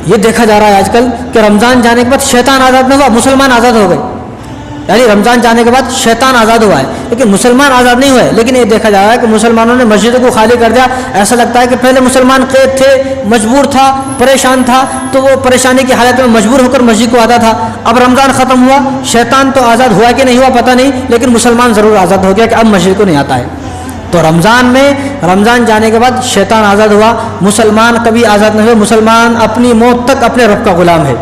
یہ دیکھا جا رہا ہے آج کل کہ رمضان جانے کے بعد شیطان آزاد نہ ہوا، مسلمان آزاد ہو گئے. یعنی رمضان جانے کے بعد شیطان آزاد ہوا ہے لیکن مسلمان آزاد نہیں ہوئے. لیکن یہ دیکھا جا رہا ہے کہ مسلمانوں نے مسجدوں کو خالی کر دیا. ایسا لگتا ہے کہ پہلے مسلمان قید تھے، مجبور تھا، پریشان تھا، تو وہ پریشانی کی حالت میں مجبور ہو کر مسجد کو آتا تھا. اب رمضان ختم ہوا، شیطان تو آزاد ہوا کہ نہیں ہوا پتہ نہیں، لیکن مسلمان ضرور آزاد ہو گیا کہ اب مسجد کو نہیں آتا ہے. تو رمضان جانے کے بعد شیطان آزاد ہوا، مسلمان کبھی آزاد نہیں ہوئے. مسلمان اپنی موت تک اپنے رب کا غلام ہے.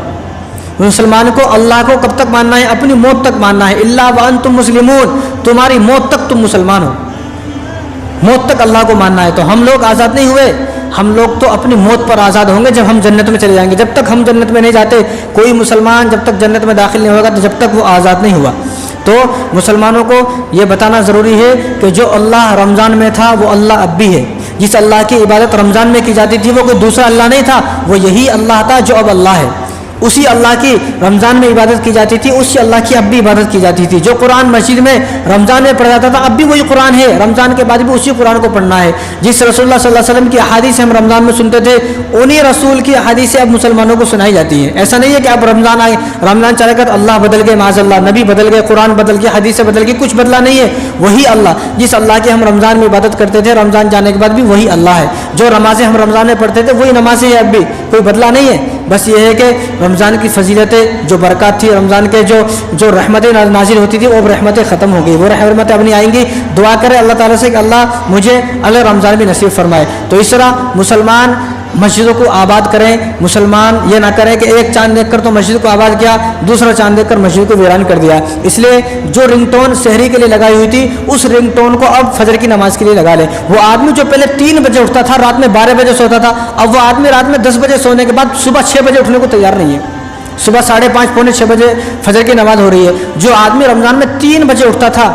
مسلمان کو اللہ کو کب تک ماننا ہے؟ اپنی موت تک ماننا ہے. الا وانتم مسلمون، تمہاری موت تک تم مسلمان ہو، موت تک اللہ کو ماننا ہے. تو ہم لوگ آزاد نہیں ہوئے، ہم لوگ تو اپنی موت پر آزاد ہوں گے جب ہم جنت میں چلے جائیں گے. جب تک ہم جنت میں نہیں جاتے، کوئی مسلمان جب تک جنت میں داخل نہیں ہوگا تو جب تک وہ آزاد نہیں ہوا. تو مسلمانوں کو یہ بتانا ضروری ہے کہ جو اللہ رمضان میں تھا وہ اللہ اب بھی ہے. جس اللہ کی عبادت رمضان میں کی جاتی تھی وہ کوئی دوسرا اللہ نہیں تھا، وہ یہی اللہ تھا جو اب اللہ ہے. اسی اللہ کی رمضان میں عبادت کی جاتی تھی، اسی اللہ کی اب بھی عبادت کی جاتی تھی. جو قرآن مسجد میں رمضان میں پڑھا جاتا تھا اب بھی وہی قرآن ہے، رمضان کے بعد بھی اسی قرآن کو پڑھنا ہے. جس رسول اللہ صلی اللہ علیہ وسلم کی احادیث ہم رمضان میں سنتے تھے، انہی رسول کی احادیثیں اب مسلمانوں کو سنائی جاتی ہیں. ایسا نہیں ہے کہ اب رمضان آئے، رمضان چلے گا تو اللہ بدل گئے، معاذ اللہ، نبی بدل گئے، قرآن بدل گیا، حدیثیں بدل گئی، کچھ بدلا نہیں ہے. وہی اللہ جس اللہ کی ہم رمضان میں عبادت کرتے تھے رمضان جانے کے بعد بھی وہی اللہ ہے. جو نمازیں ہم رمضان میں پڑھتے تھے وہی نمازیں ہیں اب بھی، کوئی بدلا نہیں ہے. بس یہ ہے کہ رمضان کی فضیلتیں، جو برکات تھی رمضان کے، جو رحمتیں نازل ہوتی تھی وہ رحمتیں ختم ہو گئی، وہ رحمتیں اب نہیں آئیں گی. دعا کرے اللہ تعالیٰ سے کہ اللہ مجھے اللہ رمضان بھی نصیب فرمائے. تو اس طرح مسلمان مسجدوں کو آباد کریں. مسلمان یہ نہ کریں کہ ایک چاند دیکھ کر تو مسجد کو آباد کیا، دوسرا چاند دیکھ کر مسجد کو ویران کر دیا. اس لیے جو رنگ ٹون سحری کے لیے لگائی ہوئی تھی اس رنگ ٹون کو اب فجر کی نماز کے لیے لگا لیں. وہ آدمی جو پہلے 3 بجے اٹھتا تھا، رات میں 12 بجے سوتا تھا، اب وہ آدمی رات میں 10 بجے سونے کے بعد صبح 6 بجے اٹھنے کو تیار نہیں ہے. صبح 5:30 پونے 6 بجے فجر کی نماز ہو رہی ہے. جو آدمی رمضان میں 3 بجے اٹھتا تھا،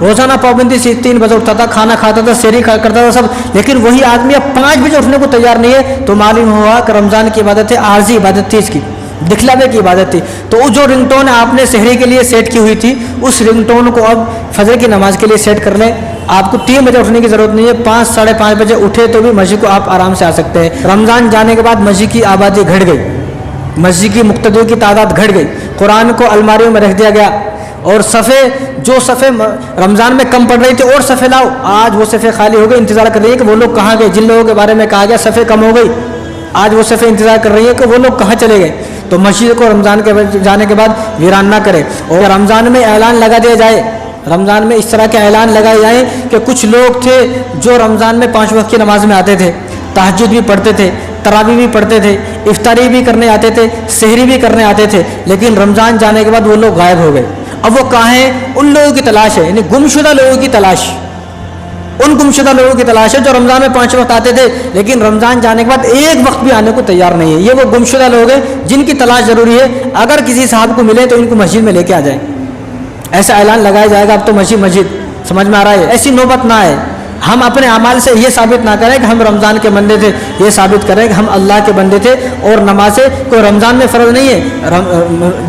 روزانہ پابندی سے 3 بجے اٹھتا تھا، کھانا کھاتا تھا، سحری کرتا تھا سب، لیکن وہی آدمی اب 5 بجے اٹھنے کو تیار نہیں ہے. تو معلوم ہوا کہ رمضان کی عبادت ہے، عارضی عبادت تھی، اس کی دکھلاوے کی عبادت تھی. تو وہ جو رنگ ٹون آپ نے سحری کے لیے سیٹ کی ہوئی تھی اس رنگ ٹون کو اب فجر کی نماز کے لیے سیٹ کر لیں. آپ کو 3 بجے اٹھنے کی ضرورت نہیں ہے، 5 ساڑھے 5 بجے اٹھے تو بھی مسجد کو آپ آرام سے آ سکتے ہیں. رمضان جانے کے بعد مسجد کی آبادی گھٹ گئی، مسجد کی مقتدیوں کی تعداد گھٹ گئی، قرآن کو الماریوں میں رکھ دیا گیا. اور جو صفحے رمضان میں کم پڑ رہی تھی اور صفحے لاؤ، آج وہ صفحے خالی ہو گئے. انتظار کر رہی ہے کہ وہ لوگ کہاں گئے. جن لوگوں کے بارے میں کہا گیا صفحے کم ہو گئی، آج وہ صفحے انتظار کر رہی ہے کہ وہ لوگ کہاں چلے گئے. تو مسجد کو رمضان کے جانے کے بعد ویران نہ کرے. اور رمضان میں اعلان لگا دیا جائے، رمضان میں اس طرح کے اعلان لگائے جائیں کہ کچھ لوگ تھے جو رمضان میں 5 وقت کی نماز میں آتے تھے، تہجد بھی پڑھتے تھے، تراویح بھی پڑھتے تھے، افطاری بھی کرنے آتے تھے، سحری بھی کرنے آتے تھے، لیکن رمضان جانے کے بعد وہ لوگ غائب ہو گئے. اب وہ کہاں ہیں؟ ان لوگوں کی تلاش ہے، یعنی گمشدہ لوگوں کی تلاش، ان گمشدہ لوگوں کی تلاش ہے جو رمضان میں 5 وقت آتے تھے لیکن رمضان جانے کے بعد ایک وقت بھی آنے کو تیار نہیں ہے. یہ وہ گمشدہ لوگ ہیں جن کی تلاش ضروری ہے. اگر کسی صاحب کو ملے تو ان کو مسجد میں لے کے آ جائیں. ایسا اعلان لگایا جائے گا اب تو مسجد سمجھ میں آ رہا ہے. ایسی نوبت نہ آئے. ہم اپنے اعمال سے یہ ثابت نہ کریں کہ ہم رمضان کے بندے تھے، یہ ثابت کریں کہ ہم اللہ کے بندے تھے. اور نمازیں کوئی رمضان میں فرض نہیں ہے،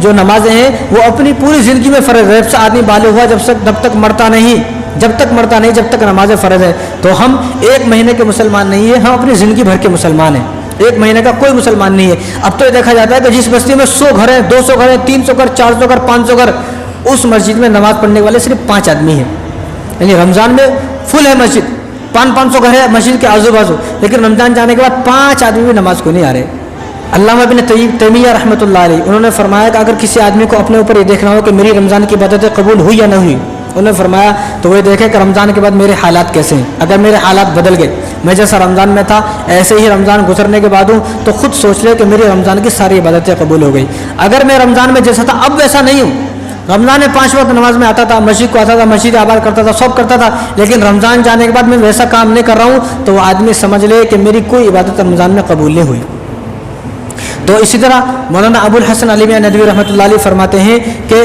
جو نمازیں ہیں وہ اپنی پوری زندگی میں فرض ہے. جب سے آدمی بالغ ہوا جب تک مرتا نہیں، جب تک نمازیں فرض ہے. تو ہم 1 مہینے کے مسلمان نہیں ہیں، ہم اپنی زندگی بھر کے مسلمان ہیں. 1 مہینے کا کوئی مسلمان نہیں ہے. اب تو یہ دیکھا جاتا ہے کہ جس بستی میں 100 گھر ہیں، 200 گھر ہیں، 300 گھر، 400 گھر، 500 گھر، اس مسجد میں نماز پڑھنے والے صرف 5 آدمی ہیں. یعنی رمضان میں فل ہے مسجد، 500 گھر ہے مسجد کے آزو بازو، لیکن رمضان جانے کے بعد 5 آدمی بھی نماز کو نہیں آ رہے. علامہ ابن تیمیہ رحمۃ اللہ علیہ انہوں نے فرمایا کہ اگر کسی آدمی کو اپنے اوپر یہ دیکھنا ہو کہ میری رمضان کی عبادتیں قبول ہوئی یا نہ ہوئی، انہوں نے فرمایا تو وہ دیکھے کہ رمضان کے بعد میرے حالات کیسے ہیں. اگر میرے حالات بدل گئے، میں جیسا رمضان میں تھا ایسے ہی رمضان گزرنے کے بعد ہوں، تو خود سوچ لے کہ میری رمضان کی ساری عبادتیں قبول ہو گئی. اگر میں رمضان میں جیسا تھا اب ویسا نہیں ہوں، رمضان میں 5 وقت نماز میں آتا تھا، مسجد کو آتا تھا، مسجد آباد کرتا تھا، سب کرتا تھا، لیکن رمضان جانے کے بعد میں ویسا کام نہیں کر رہا ہوں، تو وہ آدمی سمجھ لے کہ میری کوئی عبادت رمضان میں قبول نہیں ہوئی. تو اسی طرح مولانا ابو الحسن علی میاں ندوی رحمۃ اللہ علیہ فرماتے ہیں کہ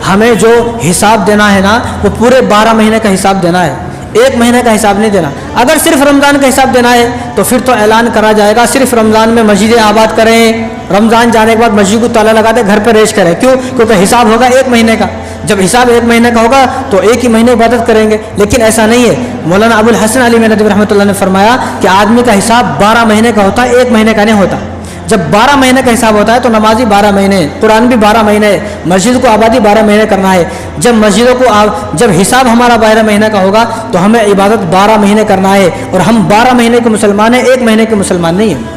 ہمیں جو حساب دینا ہے نا وہ پورے 12 مہینے کا حساب دینا ہے، 1 مہینے کا حساب نہیں دینا. اگر صرف رمضان کا حساب دینا ہے تو پھر تو اعلان کرا جائے گا صرف رمضان میں مسجدیں آباد کریں، رمضان جانے کے بعد مسجد کو تالا لگا دیں، گھر پہ ریش کریں. کیوں؟ کیونکہ حساب ہوگا 1 مہینے کا. جب حساب 1 مہینے کا ہوگا تو 1 ہی مہینے عبادت کریں گے. لیکن ایسا نہیں ہے. مولانا ابو الحسن علی میاں ندوی رحمۃ اللہ نے فرمایا کہ آدمی کا حساب 12 مہینے کا ہوتا ہے، 1 مہینے کا نہیں ہوتا. جب 12 مہینے کا حساب ہوتا ہے تو نمازی 12 مہینے، قرآن بھی 12 مہینے، مسجد کو آبادی 12 مہینے کرنا ہے. جب مسجدوں کو جب حساب ہمارا 12 مہینے کا ہوگا تو ہمیں عبادت 12 مہینے کرنا ہے، اور ہم 12 مہینے کے مسلمان ہیں، 1 مہینے کے مسلمان نہیں ہیں.